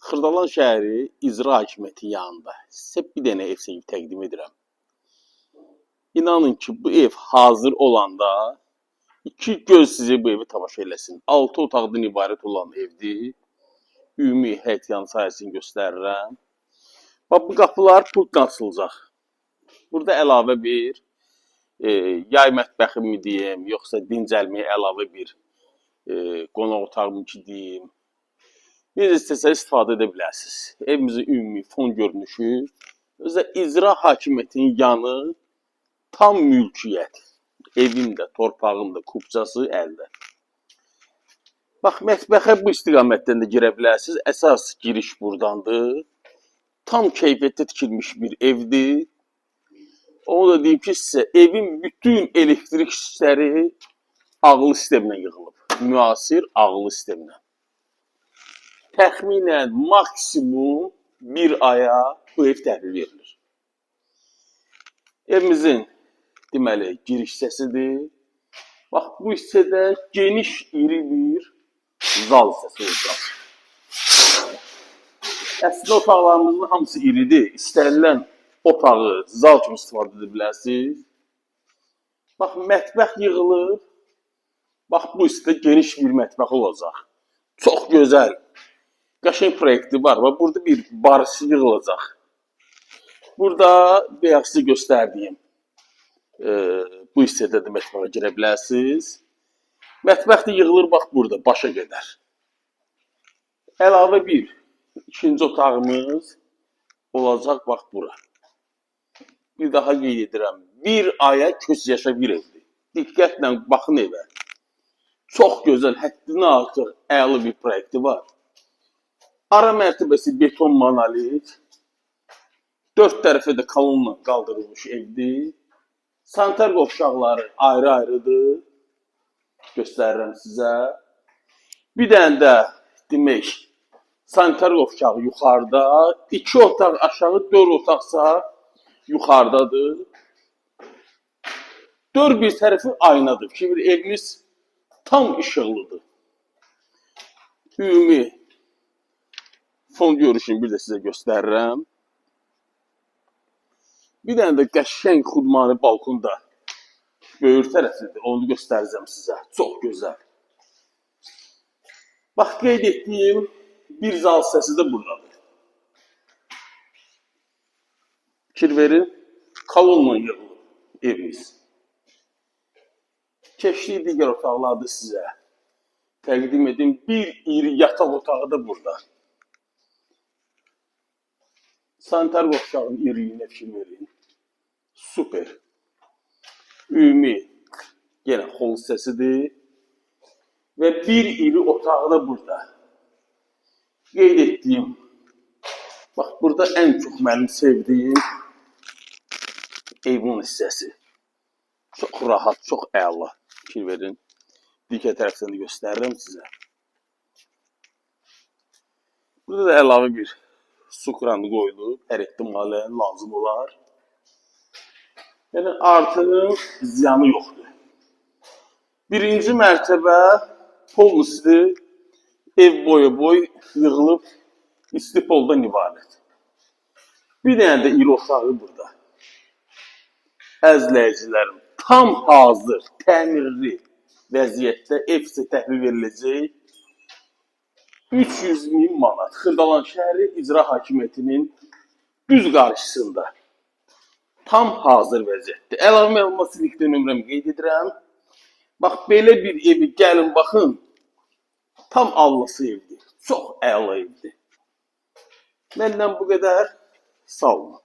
Xırdalan şəhəri icra hakimiyyəti yanında sizə bir dənə ev sevib təqdim edirəm. İnanın ki, bu ev hazır olanda iki göz sizi bu evi tamaşa eləsin. 6 otaqdan ibarət olan evdir. Ümumi həyət-yan sayəsini göstərirəm. Bax, bu qapılar pultla açılacaq. Burada əlavə bir yay mətbəxi mi deyim, yoxsa dincəlməyə əlavə bir qonaq otağı mı ki deyim. Necə istəsəniz istifadə edə bilərsiniz. Evimizin ümumi fon görünüşü, özə icra hakimiyyətinin yanı, tam mülkiyyət. Evin də, torpağın da, kubcası əldə. Bax, mətbəxə bu istiqamətdən də girə bilərsiniz. Əsas giriş buradandır. Tam keyfiyyətdə tikilmiş bir evdir. Onu da deyim ki, sizə evin bütün elektrik sistemləri ağlı sistemlə yığılıb. Müasir ağlı sistemlə. Təxminən maksimum bir aya bu ev təhvil verilir. Evimizin deməli giriş hissəsidir. Bax, bu hissədə geniş, iri bir zal hissəsi olacaq. Əslində otaqlarımızın hamısı iridir. İstənilən otağı zal kimi istifadə edə bilərsiniz. Bax, mətbəx yığılıb. Bax, bu hissədə geniş bir mətbəx olacaq. Çox gözəl. Qəşəng proyekti var. Burada bir barısı yığılacaq. Burada bayaq sizə göstərdiyim bu hissədə də mətbəxə girə bilərsiniz. Mətbəx də yığılır bax burada, başa qədər. Əlavə bir ikinci otağımız olacaq bax bura. Bir daha qeyd edirəm. Bir aya köç yaşa bir evdir. Diqqətlə baxın evə. Çox gözəl, həddindən artıq əla bir proyekti var. Ara mərtəbəsi beton monolit. 4 tərəfə də kolonla qaldırılmış evdir. Sanitar qovşaqları ayrı-ayrıdır. Göstərirəm sizə. Bir dənə də demək, sanitar qovşağı yuxarıda. 2 otaq aşağı, 4 otaqsa yuxarıdadır. 4 bir tərəfi aynadır. Şimdi evimiz tam işıqlıdır. Ümumi fon görüşünü bir də sizə göstərirəm. Bir dənə də qəşəng xudmani balkonda böyür tərəfidir. Onu göstərəcəm sizə. Çox gözəl. Bax, qeyd etdiyim bir zal hissəsi də buradadır. Fikir verin, kolonla yığılıb evimiz. Keçdiyi digər otaqlarda sizə təqdim edim. Bir iri yataq otağı da burada. Sanitar qovşağın iriyinə fikir verin. Super. Ümumi yenə hol hissəsidir. Və bir iri otağı da burada. Qeyd etdiyim, bax, burada ən çox mənim sevdiyim evin hissəsi. Çox rahat, çox əla. Fikir verin. Digər tərəfdən də göstərirəm sizə. Burada da əlavə bir su kranı qoyulub. Hər ehtimalə lazım olar. Yəni, artıq ziyanı yoxdur. Birinci mərtəbə polisi ev boyu yığılıb isti poldan ibarət. Bir dənə də iri otağı burada. Əzləyicilərim, tam hazır, təmirli vəziyyətdə ev sizə təhvil veriləcək. 300.000 manat. Xırdalan şəhəri icra hakimiyyətinin düz qarşısında. Tam hazır vəziyyətdə. Əlavə məlumat silikdə nömrəmi qeyd edirəm. Bax, belə bir evi gəlin baxın. Tam allası evdir. Çox əla evdir. Məndən bu qədər. Sağ olun.